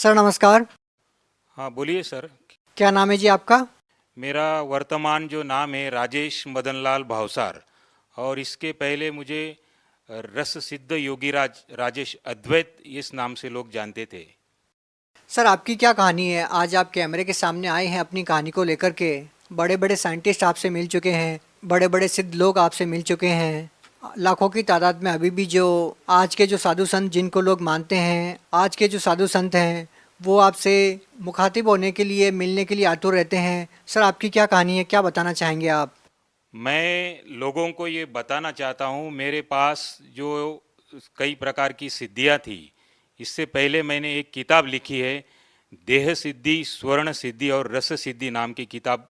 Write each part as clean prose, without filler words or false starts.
Sir नमस्कार। हाँ बोलिए सर। क्या नाम है जी आपका? मेरा वर्तमान जो नाम है राजेश मदनलाल भावसार, और इसके पहले मुझे रस सिद्ध योगीराज राजेश अद्वैत इस नाम से लोग जानते थे। सर आपकी क्या कहानी है? आज आप कैमरे के सामने आए हैं अपनी कहानी को लेकर के। बड़े बड़े साइंटिस्ट आपसे मिल चुके हैं, बड़े बड़े सिद्ध लोग आपसे मिल चुके हैं। लाखों की तादाद में अभी भी जो आज के जो साधु संत जिनको लोग मानते हैं, आज के जो साधु संत हैं, वो आपसे मुखातिब होने के लिए, मिलने के लिए आतुर रहते हैं। सर आपकी क्या कहानी है, क्या बताना चाहेंगे आप? मैं लोगों को ये बताना चाहता हूँ, मेरे पास जो कई प्रकार की सिद्धियाँ थी। इससे पहले मैंने एक किताब लिखी है, देह सिद्धि, स्वर्ण सिद्धि और रस सिद्धि नाम की किताब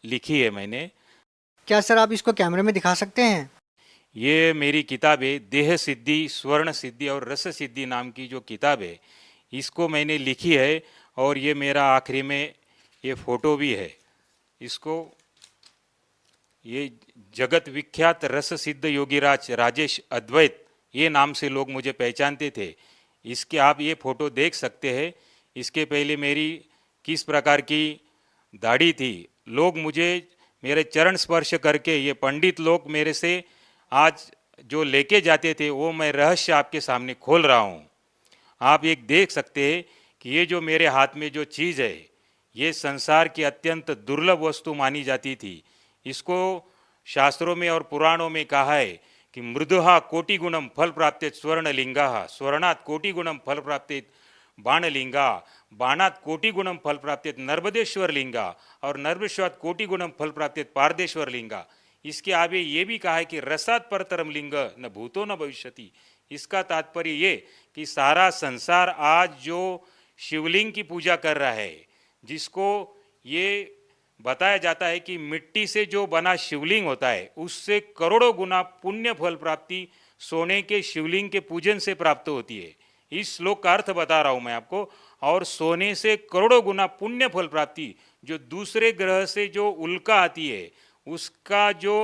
लिखी है मैंने। क्या सर आप इसको कैमरे में दिखा सकते हैं? ये मेरी किताब है, देह सिद्धि, स्वर्ण सिद्धि और रस सिद्धि नाम की जो किताब है, इसको मैंने लिखी है। और ये मेरा आखिरी में ये फोटो भी है। इसको ये जगत विख्यात रस सिद्ध योगीराज राजेश अद्वैत, ये नाम से लोग मुझे पहचानते थे। इसके आप ये फोटो देख सकते हैं। इसके पहले मेरी किस प्रकार की दाढ़ी थी। लोग मुझे मेरे चरण स्पर्श करके, ये पंडित लोग मेरे से आज जो लेके जाते थे, वो मैं रहस्य आपके सामने खोल रहा हूँ। आप एक देख सकते हैं कि ये जो मेरे हाथ में जो चीज़ है, ये संसार की अत्यंत दुर्लभ वस्तु मानी जाती थी। इसको शास्त्रों में और पुराणों में कहा है कि मृदुहा कोटि गुणम फल प्राप्त स्वर्णलिंगा, स्वर्णात् कोटि गुणम फल प्राप्त बाणलिंगा, बाणात् कोटि गुणम फल प्राप्त नर्मदेश्वर लिंगा, और नर्मदेश्वरात् कोटि गुणम फल प्राप्त पारदेश्वर लिंगा। इसके आगे ये भी कहा है कि रसात् परतरम लिंग न भूतो न भविष्यति। इसका तात्पर्य ये कि सारा संसार आज जो शिवलिंग की पूजा कर रहा है, जिसको ये बताया जाता है कि मिट्टी से जो बना शिवलिंग होता है, उससे करोड़ों गुना पुण्य फल प्राप्ति सोने के शिवलिंग के पूजन से प्राप्त होती है। इस श्लोक का अर्थ बता रहा हूँ मैं आपको। और सोने से करोड़ों गुना पुण्य फल प्राप्ति, जो दूसरे ग्रह से जो उल्का आती है, उसका जो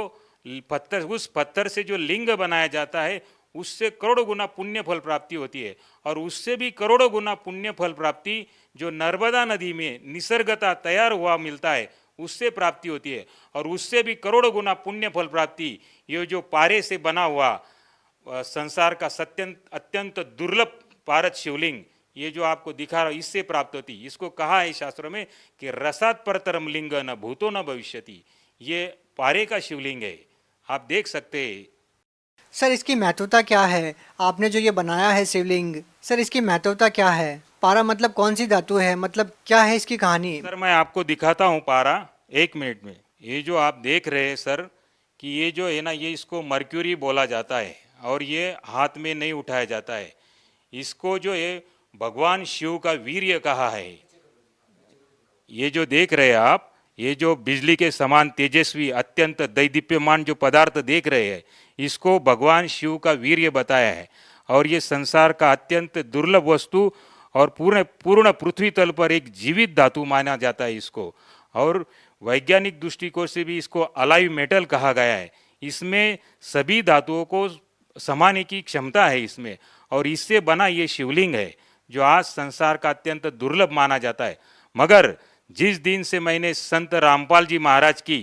पत्थर, उस पत्थर से जो लिंग बनाया जाता है, उससे करोड़ों गुना पुण्य फल प्राप्ति होती है। और उससे भी करोड़ों गुना पुण्य फल प्राप्ति जो नर्मदा नदी में निसर्गता तैयार हुआ मिलता है, उससे प्राप्ति होती है। और उससे भी करोड़ों गुना पुण्य फल प्राप्ति ये जो पारे से बना हुआ संसार का अत्यंत दुर्लभ पारद शिवलिंग, ये जो आपको दिखा रहा, इससे प्राप्त होती। इसको कहा है शास्त्रों में कि रसात् परतरम लिंग न भूतो न भविष्यति। ये पारे का शिवलिंग है, आप देख सकते हैं। सर इसकी महत्वता क्या है? आपने जो ये बनाया है शिवलिंग, सर इसकी महत्वता क्या है? पारा मतलब कौन सी धातु है, मतलब क्या है इसकी कहानी? सर मैं आपको दिखाता हूँ पारा, एक मिनट में। ये जो आप देख रहे हैं सर, कि ये जो है ना, ये इसको मर्क्यूरी बोला जाता है, और ये हाथ में नहीं उठाया जाता है। इसको जो है भगवान शिव का वीर्य कहा है। ये जो देख रहे हैं आप, ये जो बिजली के समान तेजस्वी अत्यंत दैदीप्यमान जो पदार्थ देख रहे हैं, इसको भगवान शिव का वीर्य बताया है। और ये संसार का अत्यंत दुर्लभ वस्तु और पूर्ण पूर्ण पृथ्वी तल पर एक जीवित धातु माना जाता है इसको। और वैज्ञानिक दृष्टिकोण से भी इसको अलाइव मेटल कहा गया है। इसमें सभी धातुओं को समाने की क्षमता है इसमें। और इससे बना ये शिवलिंग है, जो आज संसार का अत्यंत दुर्लभ माना जाता है। मगर जिस दिन से मैंने संत रामपाल जी महाराज की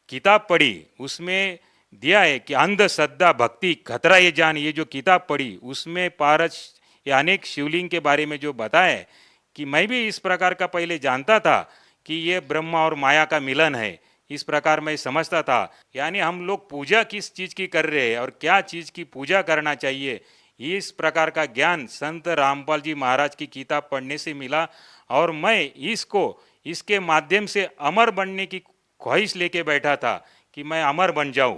किताब पढ़ी, उसमें दिया है कि अंध श्रद्धा भक्ति खतरा ये जान, ये जो किताब पढ़ी, उसमें पारस या अनेक शिवलिंग के बारे में जो बताया है, कि मैं भी इस प्रकार का पहले जानता था कि ये ब्रह्मा और माया का मिलन है, इस प्रकार मैं समझता था। यानी हम लोग पूजा किस चीज़ की कर रहे हैं और क्या चीज़ की पूजा करना चाहिए, इस प्रकार का ज्ञान संत रामपाल जी महाराज की किताब पढ़ने से मिला। और मैं इसको इसके माध्यम से अमर बनने की ख्वाहिश लेके बैठा था कि मैं अमर बन जाऊं,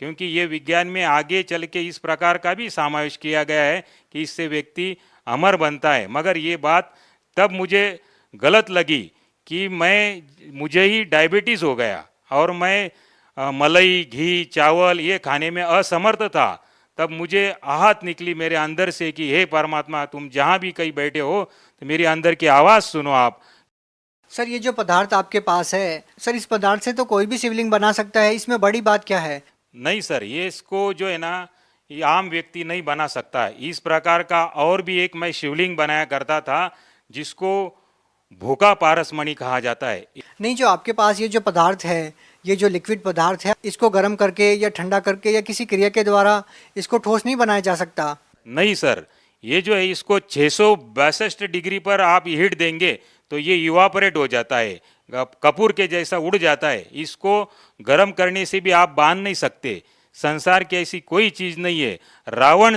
क्योंकि ये विज्ञान में आगे चल के इस प्रकार का भी समावेश किया गया है कि इससे व्यक्ति अमर बनता है। मगर ये बात तब मुझे गलत लगी कि मुझे ही डायबिटीज़ हो गया और मैं मलाई, घी, चावल ये खाने में असमर्थ था। तब मुझे आहत निकली मेरे अंदर से कि हे परमात्मा, तुम जहाँ भी कहीं बैठे हो तो मेरी अंदर की आवाज़ सुनो आप। सर ये जो पदार्थ आपके पास है, सर इस पदार्थ से तो कोई भी शिवलिंग बना सकता है, इसमें बड़ी बात क्या है? नहीं सर, ये इसको जो है ना, ये आम व्यक्ति नहीं बना सकता। इस प्रकार का और भी एक मैं शिवलिंग बनाया करता था जिसको भूखा पारसमणि कहा जाता है। नहीं, जो आपके पास ये जो पदार्थ है, ये जो लिक्विड पदार्थ है, इसको गर्म करके या ठंडा करके या किसी क्रिया के द्वारा इसको ठोस नहीं बनाया जा सकता। नहीं सर, ये जो है इसको 662 डिग्री पर आप हीट देंगे तो ये इवापोरेट हो जाता है, कपूर के जैसा उड़ जाता है। इसको गर्म करने से भी आप बांध नहीं सकते। संसार की ऐसी कोई चीज नहीं है। रावण के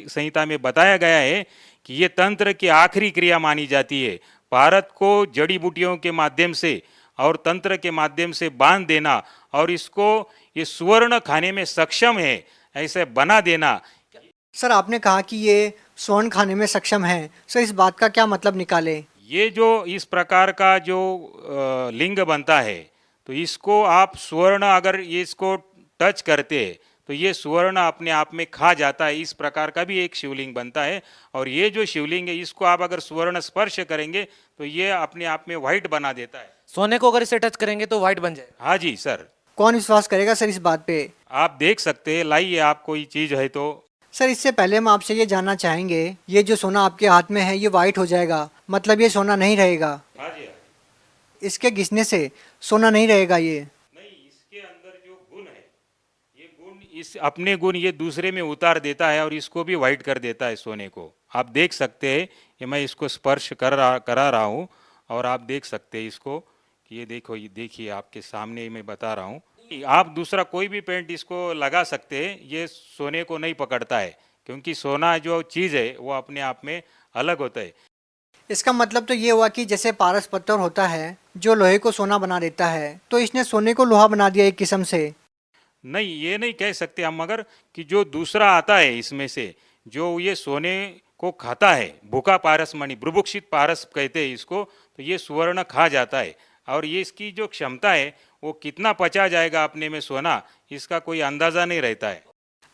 संहिता में बताया गया है कि ये तंत्र की आखिरी क्रिया मानी जाती है। भारत को जड़ी बूटियों के माध्यम से और तंत्र के माध्यम से बांध देना और इसको ये सुवर्ण खाने में सक्षम है ऐसे बना देना। सर, आपने कहा कि ये स्वर्ण खाने में सक्षम है, सर इस बात का क्या मतलब निकाले? ये जो इस प्रकार का जो लिंग बनता है तो इसको आप स्वर्ण अगर ये इसको टच करते हैं तो ये स्वर्ण अपने आप में खा जाता है। इस प्रकार का भी एक शिवलिंग बनता है और ये जो शिवलिंग है इसको आप अगर स्वर्ण स्पर्श करेंगे तो ये अपने आप में व्हाइट बना देता है। सोने को अगर इसे टच करेंगे तो व्हाइट बन जाए। हाँ जी सर। कौन विश्वास करेगा सर इस बात पे? आप देख सकते हैं, लाइए आप कोई चीज है तो। सर, इससे पहले हम आपसे ये जानना चाहेंगे, ये जो सोना आपके हाथ में है ये वाइट हो जाएगा, मतलब ये सोना नहीं रहेगा? हाँ जी। इसके घिसने से सोना नहीं रहेगा ये? नहीं, इसके अंदर जो गुण है ये गुण इस अपने गुण ये दूसरे में उतार देता है और इसको भी व्हाइट कर देता है सोने को। आप देख सकते हैं कि मैं इसको स्पर्श करा रहा हूँ और आप देख सकते हैं इसको कि ये देखो, ये देखिए आपके सामने मैं बता रहा हूँ। आप दूसरा कोई भी पेंट इसको लगा सकते हैं, ये सोने को नहीं पकड़ता है क्योंकि सोना जो चीज़ है वो अपने आप में अलग होता है। इसका मतलब तो ये हुआ कि जैसे पारस पत्थर होता है जो लोहे को सोना बना देता है, तो इसने सोने को लोहा बना दिया एक किस्म से। नहीं, ये नहीं कह सकते हम, मगर कि जो दूसरा आता है इसमें से जो ये सोने को खाता है, भूखा पारसमणि, बुभुक्षित पारस कहते हैं इसको, तो ये सुवर्ण खा जाता है और ये इसकी जो क्षमता है वो कितना पचा जाएगा अपने में सोना, इसका कोई अंदाजा नहीं रहता है।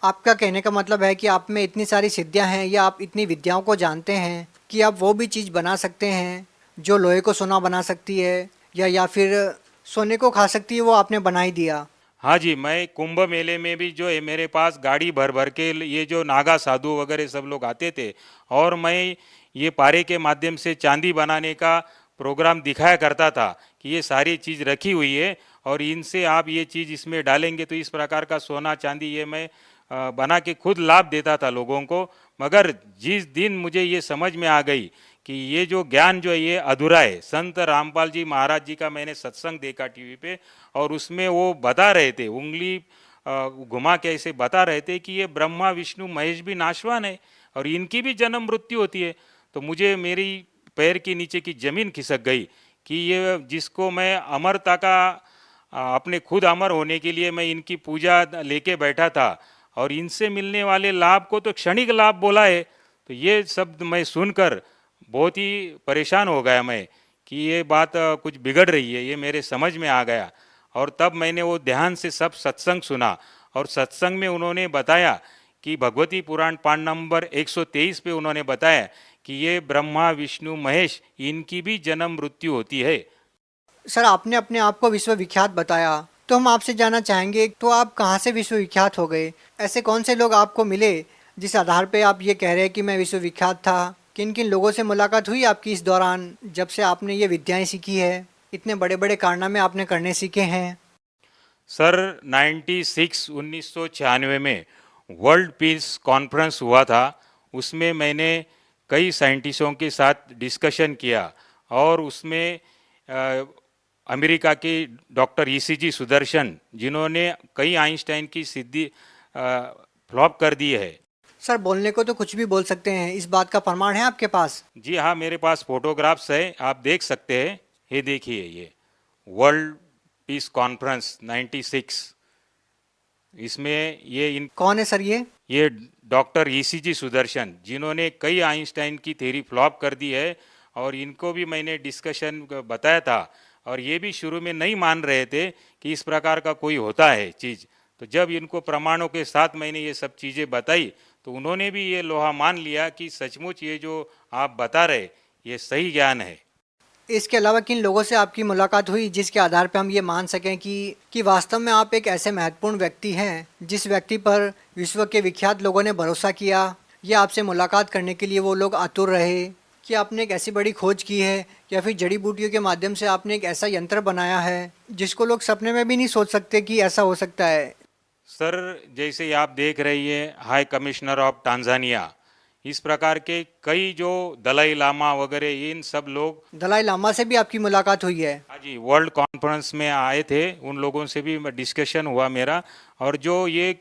आपका कहने का मतलब है कि आप में इतनी सारी सिद्धियां हैं या आप इतनी विद्याओं को जानते हैं कि आप वो भी चीज़ बना सकते हैं जो लोहे को सोना बना सकती है या फिर सोने को खा सकती है, वो आपने बना ही दिया। हाँ जी, मैं कुंभ मेले में भी जो है मेरे पास गाड़ी भर भर के ये जो नागा साधु वगैरह सब लोग आते थे और मैं ये पारे के माध्यम से चांदी बनाने का प्रोग्राम दिखाया करता था कि ये सारी चीज़ रखी हुई है और इनसे आप ये चीज़ इसमें डालेंगे तो इस प्रकार का सोना चांदी ये मैं बना के खुद लाभ देता था लोगों को। मगर जिस दिन मुझे ये समझ में आ गई कि ये जो ज्ञान जो है ये अधूरा है, संत रामपाल जी महाराज जी का मैंने सत्संग देखा टीवी पे और उसमें वो बता रहे थे, उंगली घुमा के ऐसे बता रहे थे कि ये ब्रह्मा विष्णु महेश भी नाशवान है और इनकी भी जन्म मृत्यु होती है। तो मुझे मेरी पैर के नीचे की जमीन खिसक गई कि ये जिसको मैं अमरता का अपने खुद अमर होने के लिए मैं इनकी पूजा लेके बैठा था और इनसे मिलने वाले लाभ को तो क्षणिक लाभ बोला है। तो ये शब्द मैं सुनकर बहुत ही परेशान हो गया मैं कि ये बात कुछ बिगड़ रही है, ये मेरे समझ में आ गया। और तब मैंने वो ध्यान से सब सत्संग सुना और सत्संग में उन्होंने बताया कि भगवती पुराण पाठ नंबर 123 पे उन्होंने बताया कि ये ब्रह्मा विष्णु महेश इनकी भी जन्म मृत्यु होती है। सर, आपने अपने आप को विश्वविख्यात बताया, तो हम आपसे जानना चाहेंगे तो आप कहाँ से विश्वविख्यात हो गए? ऐसे कौन से लोग आपको मिले जिस आधार पे आप ये कह रहे हैं कि मैं विश्वविख्यात था? किन किन लोगों से मुलाकात हुई आपकी इस दौरान जब से आपने ये विद्याएं सीखी है, इतने बड़े बड़े कारनामे आपने करने सीखे हैं? सर 1996 में वर्ल्ड पीस कॉन्फ्रेंस हुआ था, उसमें मैंने कई साइंटिस्टों के साथ डिस्कशन किया और उसमें अमेरिका के डॉक्टर ईसीजी सुदर्शन जिन्होंने कई आइंस्टाइन की सिद्धि फ्लॉप कर दी है। सर, बोलने को तो कुछ भी बोल सकते हैं, इस बात का प्रमाण है आपके पास? जी हाँ, मेरे पास फोटोग्राफ्स है, आप देख सकते हैं। ये देखिए, ये वर्ल्ड पीस कॉन्फ्रेंस 96, इसमें ये इन कौन है सर ये डॉक्टर ईसीजी सुदर्शन जिन्होंने कई आइंस्टाइन की थ्योरी फ्लॉप कर दी है और इनको भी मैंने डिस्कशन बताया था और ये भी शुरू में नहीं मान रहे थे कि इस प्रकार का कोई होता है चीज़। तो जब इनको प्रमाणों के साथ मैंने ये सब चीज़ें बताई तो उन्होंने भी ये लोहा मान लिया कि सचमुच ये जो आप बता रहे ये सही ज्ञान है। इसके अलावा किन लोगों से आपकी मुलाकात हुई जिसके आधार पर हम ये मान सकें कि वास्तव में आप एक ऐसे महत्वपूर्ण व्यक्ति हैं जिस व्यक्ति पर विश्व के विख्यात लोगों ने भरोसा किया या आपसे मुलाकात करने के लिए वो लोग आतुर रहे? कि आपने एक ऐसी बड़ी खोज की है या फिर जड़ी बूटियों के माध्यम से आपने एक ऐसा यंत्र बनाया है जिसको लोग सपने में भी नहीं सोच सकते कि ऐसा हो सकता है? सर, जैसे आप देख रही है हाई कमिश्नर ऑफ टांजानिया, इस प्रकार के कई जो दलाई लामा वगैरह इन सब लोग, दलाई लामा से भी आपकी मुलाकात हुई है? हाँ जी, वर्ल्ड कॉन्फ्रेंस में आए थे, उन लोगों से भी डिस्कशन हुआ मेरा। और जो ये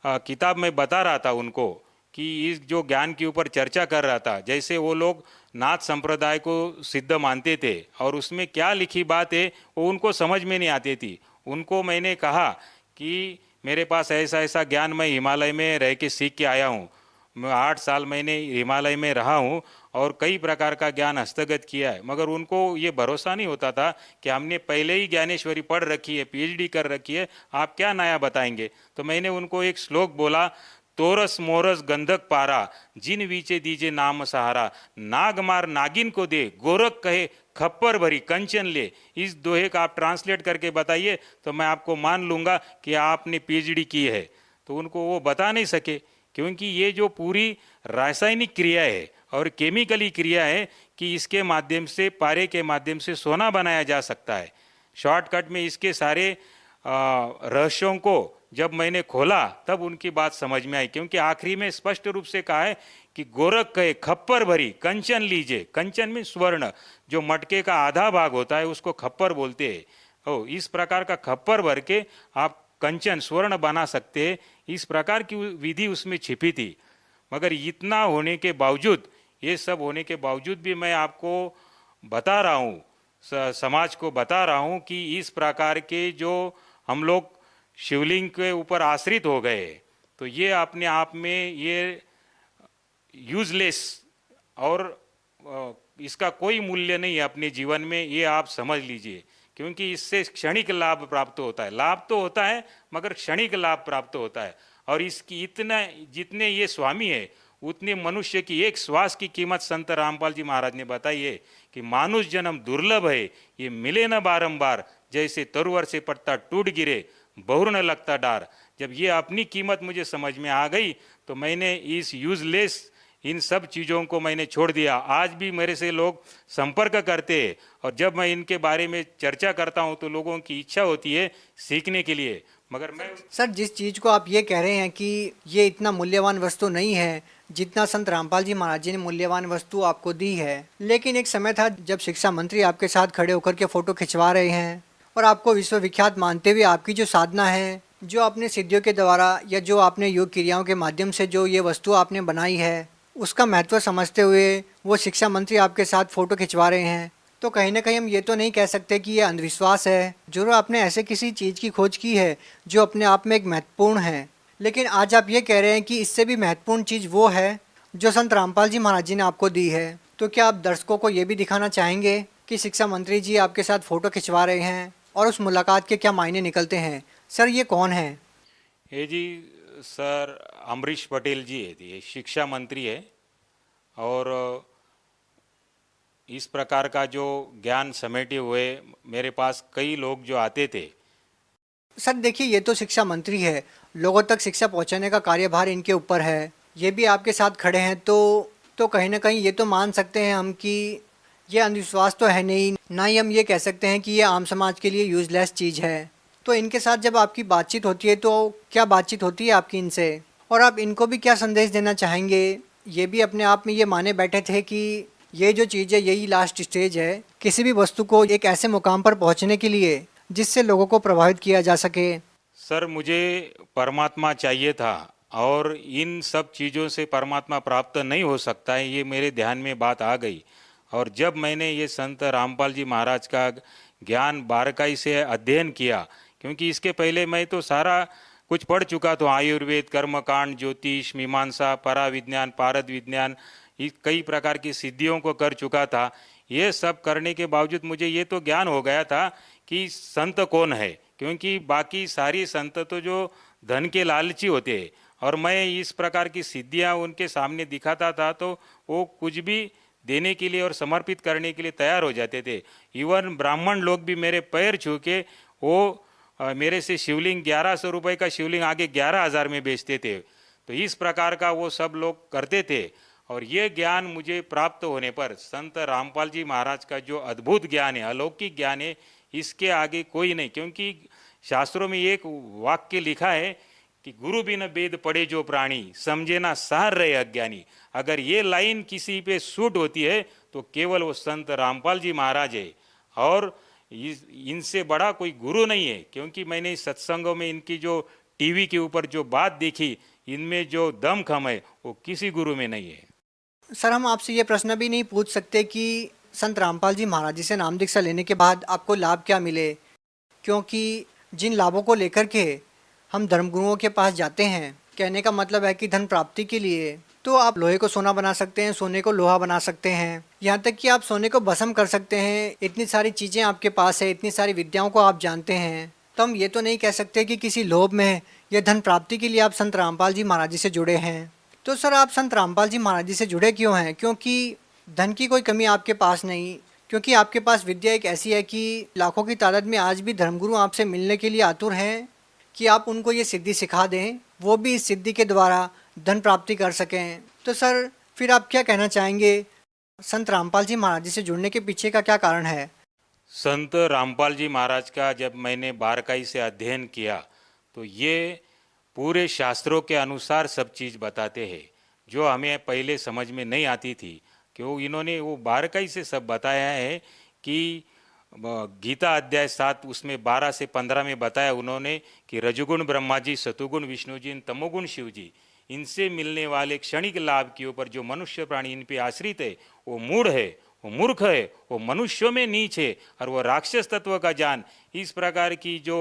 किताब में बता रहा था उनको कि इस जो ज्ञान के ऊपर चर्चा कर रहा था, जैसे वो लोग नाथ संप्रदाय को सिद्ध मानते थे और उसमें क्या लिखी बात है वो उनको समझ में नहीं आती थी। उनको मैंने कहा कि मेरे पास ऐसा ऐसा ज्ञान मैं हिमालय में रह के सीख के आया हूँ, मैं 8 साल मैंने हिमालय में रहा हूँ और कई प्रकार का ज्ञान हस्तगत किया है, मगर उनको ये भरोसा नहीं होता था कि हमने पहले ही ज्ञानेश्वरी पढ़ रखी है, पीएचडी कर रखी है, आप क्या नया बताएंगे। तो मैंने उनको एक श्लोक बोला, तोरस मोरस गंधक पारा, जिन वीचे दीजे नाम सहारा, नाग मार नागिन को दे, गोरख कहे खप्पर भरी कंचन ले। इस दोहे का आप ट्रांसलेट करके बताइए तो मैं आपको मान लूँगा कि आपने पीएचडी की है। तो उनको वो बता नहीं सके, क्योंकि ये जो पूरी रासायनिक क्रिया है और केमिकली क्रिया है कि इसके माध्यम से, पारे के माध्यम से सोना बनाया जा सकता है। शॉर्टकट में इसके सारे रहस्यों को जब मैंने खोला तब उनकी बात समझ में आई, क्योंकि आखिरी में स्पष्ट रूप से कहा है कि गोरख कहे खप्पर भरी कंचन लीजिए। कंचन में स्वर्ण, जो मटके का आधा भाग होता है उसको खप्पर बोलते हैं। इस प्रकार का खप्पर भर के आप कंचन स्वर्ण बना सकते हैं, इस प्रकार की विधि उसमें छिपी थी। मगर इतना होने के बावजूद, ये सब होने के बावजूद भी मैं आपको बता रहा हूँ, समाज को बता रहा हूँ कि इस प्रकार के जो हम लोग शिवलिंग के ऊपर आश्रित हो गए, तो ये अपने आप में ये यूजलेस और इसका कोई मूल्य नहीं है अपने जीवन में, ये आप समझ लीजिए। क्योंकि इससे क्षणिक लाभ प्राप्त होता है, लाभ तो होता है मगर क्षणिक लाभ प्राप्त होता है। और इसकी इतना, जितने ये स्वामी है उतने मनुष्य की एक श्वास की कीमत संत रामपाल जी महाराज ने बताई है कि मानुष जन्म दुर्लभ है, ये मिले न बारंबार, जैसे तरुवर से पत्ता टूट गिरे बहुर न लगता डार। जब ये अपनी कीमत मुझे समझ में आ गई तो मैंने इस यूजलेस इन सब चीज़ों को मैंने छोड़ दिया। आज भी मेरे से लोग संपर्क करते हैं और जब मैं इनके बारे में चर्चा करता हूं तो लोगों की इच्छा होती है सीखने के लिए। मगर मैं सर, जिस चीज़ को आप ये कह रहे हैं कि ये इतना मूल्यवान वस्तु नहीं है जितना संत रामपाल जी महाराज जी ने मूल्यवान वस्तु आपको दी है, लेकिन एक समय था जब शिक्षा मंत्री आपके साथ खड़े होकर के फ़ोटो खिंचवा रहे हैं और आपको विश्वविख्यात मानते हुए आपकी जो साधना है, जो आपने सिद्धियों के द्वारा या जो आपने योग क्रियाओं के माध्यम से जो ये वस्तु आपने बनाई है, उसका महत्व समझते हुए वो शिक्षा मंत्री आपके साथ फ़ोटो खिंचवा रहे हैं, तो कहीं ना कहीं हम ये तो नहीं कह सकते कि ये अंधविश्वास है। जरूर आपने ऐसे किसी चीज़ की खोज की है जो अपने आप में एक महत्वपूर्ण है, लेकिन आज आप ये कह रहे हैं कि इससे भी महत्वपूर्ण चीज़ वो है जो संत रामपाल जी महाराज जी ने आपको दी है। तो क्या आप दर्शकों को ये भी दिखाना चाहेंगे कि शिक्षा मंत्री जी आपके साथ फ़ोटो खिंचवा रहे हैं और उस मुलाकात के क्या मायने निकलते हैं? सर, ये कौन है? ये जी सर अमरीश पटेल जी है, ये शिक्षा मंत्री है और इस प्रकार का जो ज्ञान समेटे हुए मेरे पास कई लोग जो आते थे। सर देखिए, ये तो शिक्षा मंत्री है, लोगों तक शिक्षा पहुंचाने का कार्यभार इनके ऊपर है, ये भी आपके साथ खड़े हैं, तो कहीं ना कहीं ये तो मान सकते हैं हम कि ये अंधविश्वास तो है नहीं, ना ही हम ये कह सकते हैं कि ये आम समाज के लिए यूजलेस चीज़ है। तो इनके साथ जब आपकी बातचीत होती है तो क्या बातचीत होती है आपकी इनसे, और आप इनको भी क्या संदेश देना चाहेंगे? ये भी अपने आप में ये माने बैठे थे कि ये जो चीज़ है यही लास्ट स्टेज है किसी भी वस्तु को एक ऐसे मुकाम पर पहुंचने के लिए जिससे लोगों को प्रभावित किया जा सके। सर, मुझे परमात्मा चाहिए था और इन सब चीज़ों से परमात्मा प्राप्त नहीं हो सकता है, ये मेरे ध्यान में बात आ गई। और जब मैंने ये संत रामपाल जी महाराज का ज्ञान बारकाई से अध्ययन किया, क्योंकि इसके पहले मैं तो सारा कुछ पढ़ चुका था, आयुर्वेद, कर्मकांड, ज्योतिष, मीमांसा, परा विज्ञान, पारद विज्ञान, कई प्रकार की सिद्धियों को कर चुका था। ये सब करने के बावजूद मुझे ये तो ज्ञान हो गया था कि संत कौन है, क्योंकि बाकी सारी संत तो जो धन के लालची होते हैं, और मैं इस प्रकार की सिद्धियां उनके सामने दिखाता था तो वो कुछ भी देने के लिए और समर्पित करने के लिए तैयार हो जाते थे। इवन ब्राह्मण लोग भी मेरे पैर छू के वो मेरे से शिवलिंग 1100 रुपये का शिवलिंग आगे 11,000 में बेचते थे। तो इस प्रकार का वो सब लोग करते थे। और ये ज्ञान मुझे प्राप्त होने पर संत रामपाल जी महाराज का जो अद्भुत ज्ञान है, अलौकिक ज्ञान है, इसके आगे कोई नहीं। क्योंकि शास्त्रों में एक वाक्य लिखा है कि गुरु बिन वेद पढ़े जो प्राणी, समझे ना सार रहे अज्ञानी। अगर ये लाइन किसी पे सूट होती है तो केवल वो संत रामपाल जी महाराज है, और इनसे बड़ा कोई गुरु नहीं है। क्योंकि मैंने इस सत्संगों में इनकी जो टीवी के ऊपर जो बात देखी, इनमें जो दमखम है वो किसी गुरु में नहीं है। सर, हम आपसे ये प्रश्न भी नहीं पूछ सकते कि संत रामपाल जी महाराज जी से नाम दीक्षा लेने के बाद आपको लाभ क्या मिले, क्योंकि जिन लाभों को लेकर के हम धर्मगुरुओं के पास जाते हैं, कहने का मतलब है कि धन प्राप्ति के लिए तो आप लोहे को सोना बना सकते हैं, सोने को लोहा बना सकते हैं, यहाँ तक कि आप सोने को भस्म कर सकते हैं। इतनी सारी चीज़ें आपके पास है, इतनी सारी विद्याओं को आप जानते हैं, तो हम ये तो नहीं कह सकते कि किसी लोभ में या धन प्राप्ति के लिए आप संत रामपाल जी महाराज जी से जुड़े हैं। तो सर, आप संत रामपाल जी महाराज जी से जुड़े क्यों हैं? क्योंकि धन की कोई कमी आपके पास नहीं, क्योंकि आपके पास विद्या एक ऐसी है कि लाखों की तादाद में आज भी धर्मगुरु आपसे मिलने के लिए आतुर हैं कि आप उनको ये सिद्धि सिखा दें, वो भी इस सिद्धि के द्वारा धन प्राप्ति कर सकें। तो सर, फिर आप क्या कहना चाहेंगे, संत रामपाल जी महाराज जी से जुड़ने के पीछे का क्या कारण है? संत रामपाल जी महाराज का जब मैंने बारकाई से अध्ययन किया तो ये पूरे शास्त्रों के अनुसार सब चीज़ बताते हैं, जो हमें पहले समझ में नहीं आती थी। क्यों इन्होंने वो बारकाई से सब बताया है कि गीता अध्याय 7 उसमें 12 से 15 में बताया उन्होंने कि रजोगुण ब्रह्मा जी, सतुगुण विष्णु जी, तमोगुण शिव जी, इनसे मिलने वाले क्षणिक लाभ के ऊपर जो मनुष्य प्राणी इन पे आश्रित है वो मूढ़ है, वो मूर्ख है, वो मनुष्यों में नीच है, और वो राक्षस तत्व का जान। इस प्रकार की जो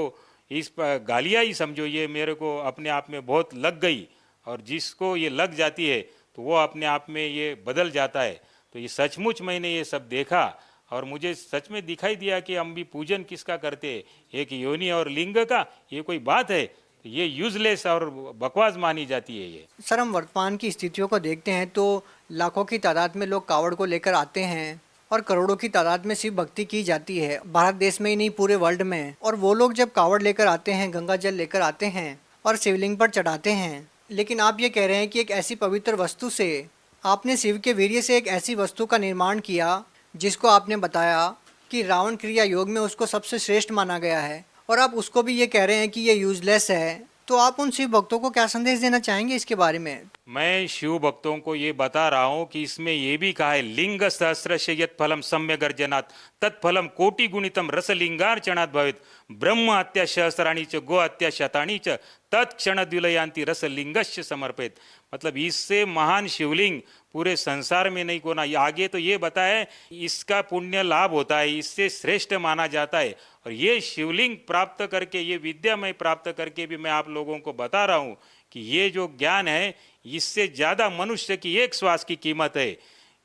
इस गालियाँ ही समझो, ये मेरे को अपने आप में बहुत लग गई। और जिसको ये लग जाती है तो वो अपने आप में ये बदल जाता है। तो ये सचमुच मैंने ये सब देखा और मुझे सच में दिखाई दिया कि हम भी पूजन किसका करते हैं, एक योनि और लिंग का, ये कोई बात है? तो ये यूजलेस और बकवास मानी जाती है ये। सर, हम वर्तमान की स्थितियों को देखते हैं तो लाखों की तादाद में लोग कावड़ को लेकर आते हैं और करोड़ों की तादाद में शिव भक्ति की जाती है, भारत देश में ही नहीं पूरे वर्ल्ड में। और वो लोग जब कावड़ लेकर आते हैं, गंगा जल लेकर आते हैं और शिवलिंग पर चढ़ाते हैं, लेकिन आप ये कह रहे हैं कि एक ऐसी पवित्र वस्तु से आपने शिव के वीर्य से एक ऐसी वस्तु का निर्माण किया जिसको आपने बताया कि रावण क्रिया योग में उसको सबसे श्रेष्ठ माना गया है, और आप उसको भी ये कह रहे हैं कि ये यूजलेस है। तो आप उन शिव भक्तों को क्या संदेश देना चाहेंगे इसके बारे में? मैं शिव भक्तों को ये बता रहा हूँ कि इसमें ये भी कहा है, लिंग सहस्रश यत् फलम सम्य गर्जनात् तत्फलम कोटि गुणितम रस लिंगार्चनात् भवेत् ब्रह्म हत्या सहस्राणी च गो हत्या शतानी च तत्क्षण द्विलयांति रस लिंगस्य समर्पित। मतलब इससे महान शिवलिंग पूरे संसार में नहीं कोना। आगे तो ये बताया इसका पुण्य लाभ होता है, इससे श्रेष्ठ माना जाता है। और ये शिवलिंग प्राप्त करके, ये विद्या मैं प्राप्त करके भी मैं आप लोगों को बता रहा हूँ कि ये जो ज्ञान है इससे ज़्यादा मनुष्य की एक श्वास की कीमत है।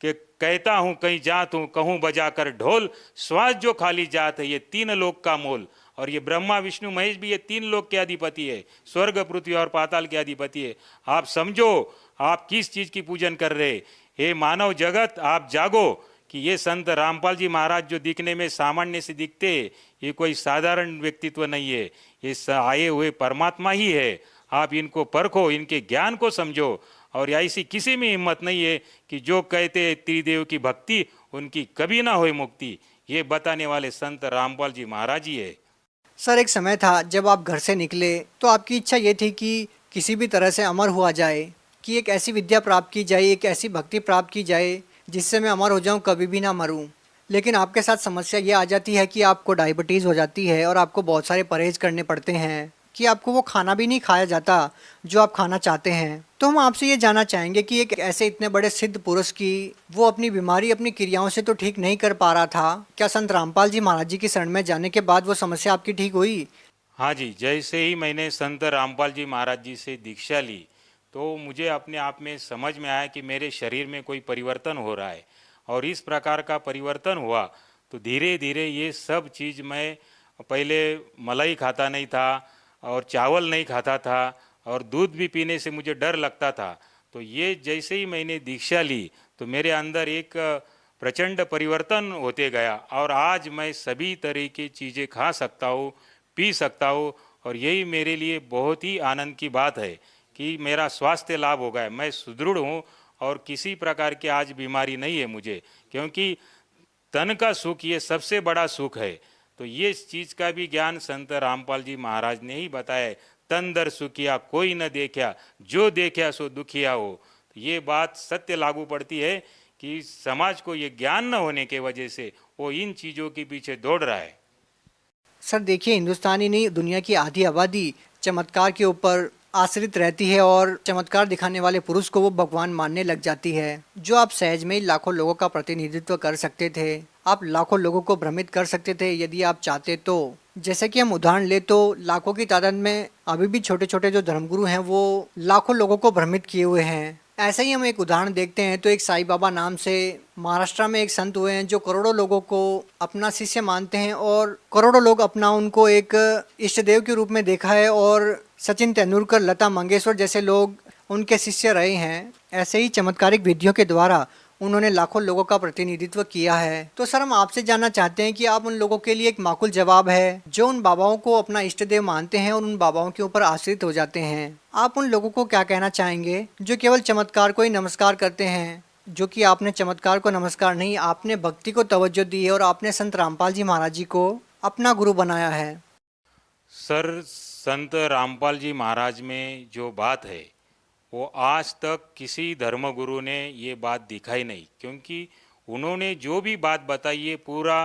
कि कहता हूँ कहीं जात हूँ, कहूँ बजा कर ढोल, श्वास जो खाली जात है ये 3 लोक का मोल। और ये ब्रह्मा विष्णु महेश भी ये 3 लोक के अधिपति है, स्वर्ग पृथ्वी और पाताल के अधिपति है। आप समझो आप किस चीज़ की पूजन कर रहे। हे मानव जगत, आप जागो कि ये संत रामपाल जी महाराज जो दिखने में सामान्य से दिखते, ये कोई साधारण व्यक्तित्व नहीं है, ये आए हुए परमात्मा ही है। आप इनको परखो, इनके ज्ञान को समझो। और ऐसी किसी में हिम्मत नहीं है कि जो कहते त्रिदेव की भक्ति उनकी कभी ना होए मुक्ति, ये बताने वाले संत रामपाल जी महाराज ही है। सर, एक समय था जब आप घर से निकले तो आपकी इच्छा ये थी कि किसी भी तरह से अमर हुआ जाए, कि एक ऐसी विद्या प्राप्त की जाए, एक ऐसी भक्ति प्राप्त की जाए जिससे मैं अमर हो जाऊं, कभी भी ना मरूं। लेकिन आपके साथ समस्या ये आ जाती है कि आपको डायबिटीज़ हो जाती है और आपको बहुत सारे परहेज करने पड़ते हैं, कि आपको वो खाना भी नहीं खाया जाता जो आप खाना चाहते हैं। तो हम आपसे ये जानना चाहेंगे कि एक ऐसे इतने बड़े सिद्ध पुरुष की वो अपनी बीमारी अपनी क्रियाओं से तो ठीक नहीं कर पा रहा था, क्या संत रामपाल जी महाराज जी की शरण में जाने के बाद वो समस्या आपकी ठीक हुई? हाँ जी, जैसे ही मैंने संत रामपाल जी महाराज जी से दीक्षा ली तो मुझे अपने आप में समझ में आया कि मेरे शरीर में कोई परिवर्तन हो रहा है। और इस प्रकार का परिवर्तन हुआ तो धीरे धीरे ये सब चीज़, मैं पहले मलाई खाता नहीं था और चावल नहीं खाता था और दूध भी पीने से मुझे डर लगता था। तो ये जैसे ही मैंने दीक्षा ली तो मेरे अंदर एक प्रचंड परिवर्तन होते गया और आज मैं सभी तरह की चीज़ें खा सकता हूँ, पी सकता हूँ और यही मेरे लिए बहुत ही आनंद की बात है कि मेरा स्वास्थ्य लाभ हो गया, मैं सुदृढ़ हूँ और किसी प्रकार की आज बीमारी नहीं है मुझे, क्योंकि तन का सुख ये सबसे बड़ा सुख है। तो ये चीज़ का भी ज्ञान संत रामपाल जी महाराज ने ही बताया है। तन दर सुखिया कोई न देखा, जो देखा सो दुखिया हो। तो ये बात सत्य लागू पड़ती है कि समाज को ये ज्ञान न होने के वजह से वो इन चीज़ों के पीछे दौड़ रहा है। सर देखिए, हिंदुस्तानी नहीं, दुनिया की आधी आबादी चमत्कार के ऊपर आश्रित रहती है और चमत्कार दिखाने वाले पुरुष को वो भगवान मानने लग जाती है। जो आप सहज में ही लाखों लोगों का प्रतिनिधित्व कर सकते थे, आप लाखों लोगों को भ्रमित कर सकते थे यदि आप चाहते तो। जैसे कि हम उदाहरण ले तो लाखों की तादाद में अभी भी छोटे छोटे जो धर्मगुरु हैं वो लाखों लोगों को भ्रमित किए हुए हैं। ऐसे ही हम एक उदाहरण देखते हैं तो एक साईं बाबा नाम से महाराष्ट्र में एक संत हुए हैं जो करोड़ों लोगों को अपना शिष्य मानते हैं और करोड़ों लोग अपना उनको एक इष्ट देव के रूप में देखा है और सचिन तेंदुलकर, लता मंगेशकर जैसे लोग उनके शिष्य रहे हैं। ऐसे ही चमत्कारिक विधियों के द्वारा उन्होंने लाखों लोगों का प्रतिनिधित्व किया है। तो सर हम आपसे जानना चाहते हैं कि आप उन लोगों के लिए एक माकूल जवाब है जो उन बाबाओं को अपना इष्ट देव मानते हैं और उन बाबाओं के ऊपर आश्रित हो जाते हैं। आप उन लोगों को क्या कहना चाहेंगे जो केवल चमत्कार को ही नमस्कार करते हैं, जो कि आपने चमत्कार को नमस्कार नहीं, आपने भक्ति को तवज्जो दी है और आपने संत रामपाल जी महाराज जी को अपना गुरु बनाया है। सर, संत रामपाल जी महाराज में जो बात है वो आज तक किसी धर्मगुरु ने ये बात दिखाई नहीं, क्योंकि उन्होंने जो भी बात बताई है पूरा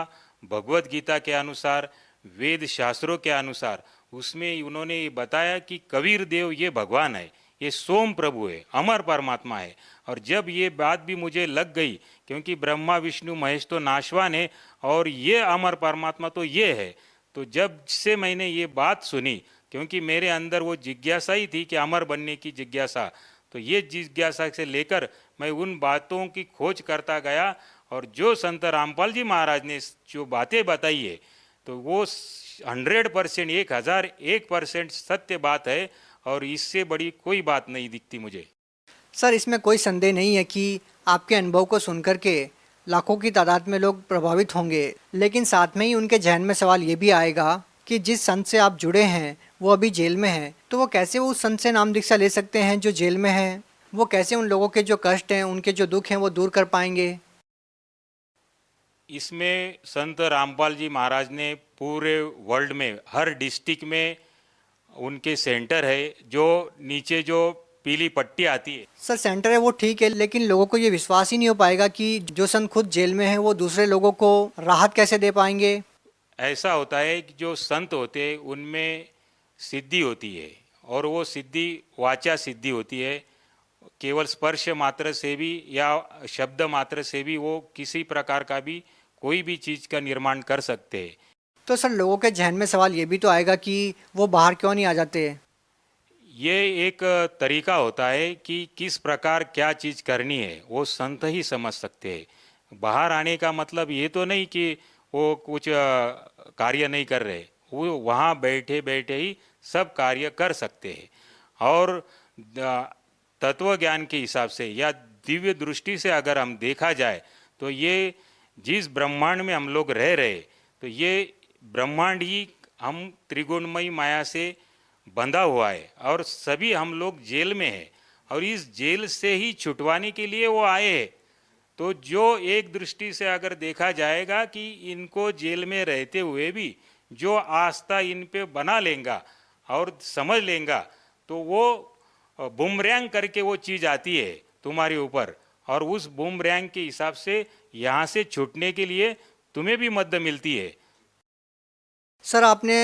भगवत गीता के अनुसार, वेद शास्त्रों के अनुसार, उसमें उन्होंने ये बताया कि कबीर देव ये भगवान है, ये सोम प्रभु है, अमर परमात्मा है। और जब ये बात भी मुझे लग गई, क्योंकि ब्रह्मा विष्णु महेश तो नाशवान है और ये अमर परमात्मा तो ये है, तो जब से मैंने ये बात सुनी, क्योंकि मेरे अंदर वो जिज्ञासा ही थी कि अमर बनने की जिज्ञासा, तो ये जिज्ञासा से लेकर मैं उन बातों की खोज करता गया और जो संत रामपाल जी महाराज ने जो बातें बताई है तो वो 100%, 1001% सत्य बात है और इससे बड़ी कोई बात नहीं दिखती मुझे। सर इसमें कोई संदेह नहीं है कि आपके अनुभव को सुनकर के लाखों की तादाद में लोग प्रभावित होंगे, लेकिन साथ में ही उनके जहन में सवाल ये भी आएगा कि जिस संत से आप जुड़े हैं वो अभी जेल में है, तो वो कैसे उस संत से नाम दीक्षा ले सकते हैं जो जेल में है? वो कैसे उन लोगों के जो कष्ट हैं, उनके जो दुख हैं वो दूर कर पाएंगे? इसमें संत रामपाल जी महाराज ने पूरे वर्ल्ड में हर डिस्ट्रिक्ट में उनके सेंटर है, जो नीचे जो पीली पट्टी आती है। सर सेंटर है वो ठीक है, लेकिन लोगों को ये विश्वास ही नहीं हो पाएगा कि जो संत खुद जेल में है वो दूसरे लोगों को राहत कैसे दे पाएंगे। ऐसा होता है कि जो संत होते हैं उनमें सिद्धि होती है और वो सिद्धि वाचा सिद्धि होती है। केवल स्पर्श मात्र से भी या शब्द मात्र से भी वो किसी प्रकार का भी कोई भी चीज़ का निर्माण कर सकते हैं। तो सर लोगों के जहन में सवाल ये भी तो आएगा कि वो बाहर क्यों नहीं आ जाते? ये एक तरीका होता है कि किस प्रकार क्या चीज़ करनी है वो संत ही समझ सकते हैं। बाहर आने का मतलब ये तो नहीं कि वो कुछ कार्य नहीं कर रहे, वो वहाँ बैठे बैठे ही सब कार्य कर सकते हैं। और तत्व ज्ञान के हिसाब से या दिव्य दृष्टि से अगर हम देखा जाए तो ये जिस ब्रह्मांड में हम लोग रह रहे, तो ये ब्रह्मांड ही हम त्रिगुणमयी माया से बंधा हुआ है और सभी हम लोग जेल में हैं और इस जेल से ही छुटवाने के लिए वो आए हैं। तो जो एक दृष्टि से अगर देखा जाएगा कि इनको जेल में रहते हुए भी जो आस्था इन पे बना लेगा और समझ लेगा, तो वो बूमरैंग करके वो चीज़ आती है तुम्हारे ऊपर और उस बूमरैंग के हिसाब से यहाँ से छूटने के लिए तुम्हें भी मदद मिलती है। सर आपने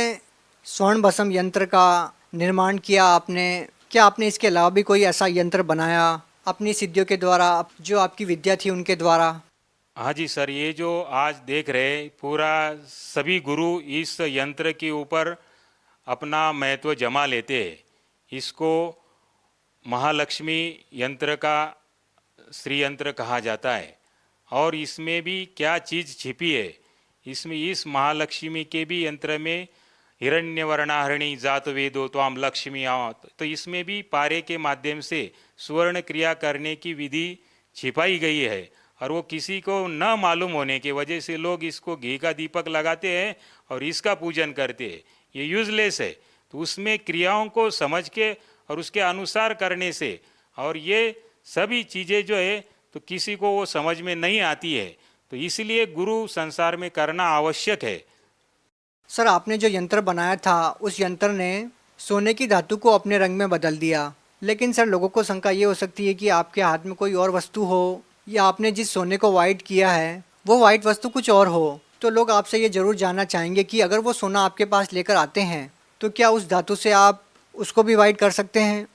स्वर्ण भस्म यंत्र का निर्माण किया, आपने क्या आपने इसके अलावा भी कोई ऐसा यंत्र बनाया अपनी सिद्धियों के द्वारा, जो आपकी विद्या थी उनके द्वारा? हाँ जी सर, ये जो आज देख रहे पूरा सभी गुरु इस यंत्र के ऊपर अपना महत्व जमा लेते हैं। इसको महालक्ष्मी यंत्र का श्री यंत्र कहा जाता है और इसमें भी क्या चीज़ छिपी है, इसमें इस महालक्ष्मी के भी यंत्र में हिरण्यवर्णाहरणी जात वेदो त्वाम लक्ष्मी आओ, तो इसमें भी पारे के माध्यम से सुवर्ण क्रिया करने की विधि छिपाई गई है और वो किसी को न मालूम होने की वजह से लोग इसको घी का दीपक लगाते हैं और इसका पूजन करते हैं। ये यूजलेस है। तो उसमें क्रियाओं को समझ के और उसके अनुसार करने से, और ये सभी चीज़ें जो है तो किसी को वो समझ में नहीं आती है, तो इसलिए गुरु संसार में करना आवश्यक है। सर आपने जो यंत्र बनाया था उस यंत्र ने सोने की धातु को अपने रंग में बदल दिया, लेकिन सर लोगों को शंका ये हो सकती है कि आपके हाथ में कोई और वस्तु हो या आपने जिस सोने को वाइट किया है वो वाइट वस्तु कुछ और हो। तो लोग आपसे ये ज़रूर जानना चाहेंगे कि अगर वो सोना आपके पास लेकर आते हैं तो क्या उस धातु से आप उसको भी वाइट कर सकते हैं?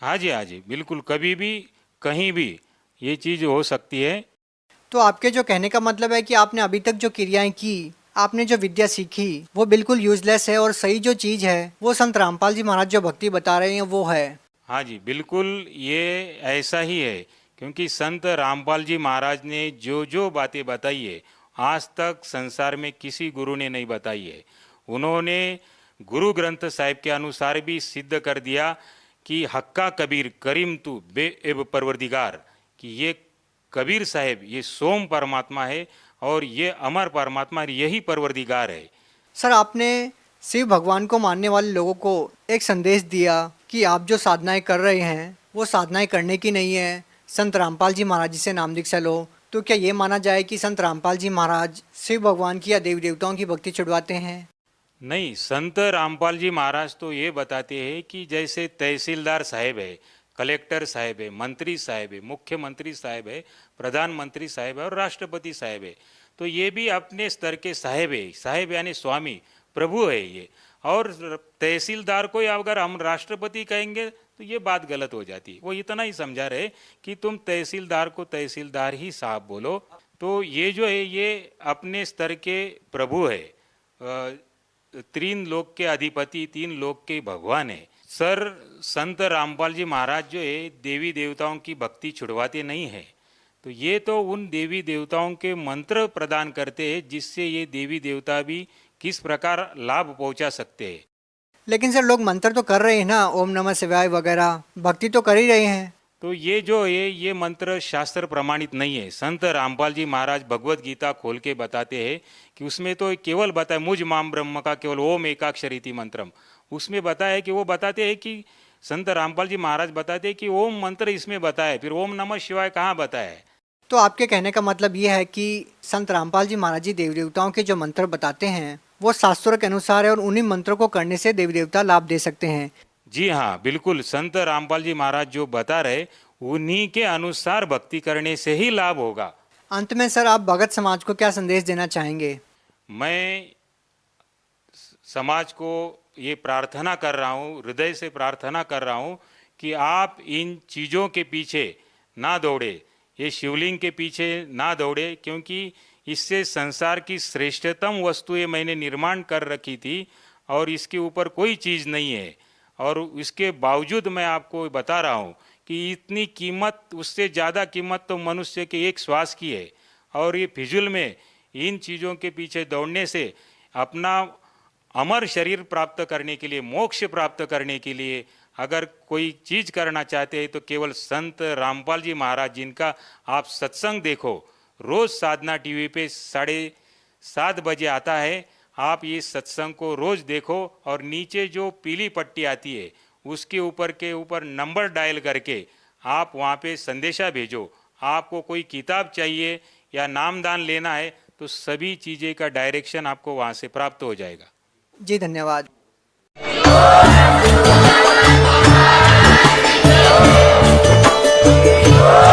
हाँ जी, बिल्कुल, कभी भी कहीं भी ये चीज़ हो सकती है। तो आपके जो कहने का मतलब है कि आपने अभी तक जो क्रियाएं की, आपने जो विद्या सीखी वो बिल्कुल यूजलेस है और सही जो चीज़ है वो संत रामपाल जी महाराज जो भक्ति बता रहे हैं वो है। हाँ जी, बिल्कुल ये ऐसा ही है, क्योंकि संत रामपाल जी महाराज ने जो जो बातें बताई है आज तक संसार में किसी गुरु ने नहीं बताई है। उन्होंने गुरु ग्रंथ साहिब के अनुसार भी सिद्ध कर दिया कि हक्का कबीर करीम तू बेएब परवरदिगार, कि ये कबीर साहेब ये सोम परमात्मा है और ये अमर परमात्मा, यही परवरदिगार है। सर आपने शिव भगवान को मानने वाले लोगों को एक संदेश दिया कि आप जो साधनाएं कर रहे हैं वो साधनाएं करने की नहीं है, संत रामपाल जी महाराज जी से नाम दीक्षा लो। तो क्या ये माना जाए कि संत रामपाल जी महाराज शिव भगवान की या देवी देवताओं की भक्ति छुड़वाते हैं? नहीं, संत रामपाल जी महाराज तो ये बताते हैं कि जैसे तहसीलदार साहेब है, कलेक्टर साहेब है, मंत्री साहेब है, मुख्यमंत्री साहेब है, प्रधानमंत्री साहेब है और राष्ट्रपति साहेब है, तो ये भी अपने स्तर के साहेब है। साहेब यानी स्वामी, प्रभु है ये। और तहसीलदार को अगर हम राष्ट्रपति कहेंगे तो ये बात गलत हो जाती है। वो इतना ही समझा रहे कि तुम तहसीलदार को तहसीलदार ही साहब बोलो। तो ये जो है ये अपने स्तर के प्रभु है, तीन लोक के अधिपति, तीन लोक के भगवान है। सर संत रामपाल जी महाराज जो है देवी देवताओं की भक्ति छुड़वाते नहीं है, तो ये तो उन देवी देवताओं के मंत्र प्रदान करते हैं जिससे ये देवी देवता भी किस प्रकार लाभ पहुंचा सकते हैं। लेकिन सर लोग मंत्र तो कर रहे हैं ना, ओम नमः शिवाय वगैरह, भक्ति तो कर ही रहे हैं। तो ये जो है ये मंत्र शास्त्र प्रमाणित नहीं है। संत रामपाल जी महाराज भगवत गीता खोल के बताते हैं कि उसमें तो केवल बताया मुझ माम ब्रह्म का केवल ओम एकाक्षरीति मंत्रम, उसमें बताया कि वो बताते हैं कि संत रामपाल जी महाराज बताते हैं कि ओम मंत्र इसमें बताया, फिर ओम नमः शिवाय कहाँ बताया है। तो आपके कहने का मतलब ये है कि संत रामपाल जी महाराज जी देवी देवताओं के जो मंत्र बताते हैं वो शास्त्रों के अनुसार है और उन्हीं मंत्रों को करने से देवी देवता लाभ दे सकते हैं। जी हाँ, बिल्कुल, संत रामपाल जी महाराज जो बता रहे उन्हीं के अनुसार भक्ति करने से ही लाभ होगा। अंत में सर आप भगत समाज को क्या संदेश देना चाहेंगे? मैं समाज को ये प्रार्थना कर रहा हूँ, हृदय से प्रार्थना कर रहा हूँ कि आप इन चीज़ों के पीछे ना दौड़े, ये शिवलिंग के पीछे ना दौड़े, क्योंकि इससे संसार की श्रेष्ठतम वस्तुएं मैंने निर्माण कर रखी थी और इसके ऊपर कोई चीज़ नहीं है। और इसके बावजूद मैं आपको बता रहा हूँ कि इतनी कीमत, उससे ज़्यादा कीमत तो मनुष्य के एक श्वास की है। और ये फिजूल में इन चीज़ों के पीछे दौड़ने से अपना अमर शरीर प्राप्त करने के लिए, मोक्ष प्राप्त करने के लिए अगर कोई चीज़ करना चाहते हैं तो केवल संत रामपाल जी महाराज जिनका आप सत्संग देखो, रोज़ साधना टीवी पे 7:30 बजे आता है, आप ये सत्संग को रोज़ देखो और नीचे जो पीली पट्टी आती है उसके ऊपर नंबर डायल करके आप वहाँ पे संदेशा भेजो। आपको कोई किताब चाहिए या नामदान लेना है तो सभी चीज़ें का डायरेक्शन आपको वहाँ से प्राप्त हो जाएगा। जी धन्यवाद। Oh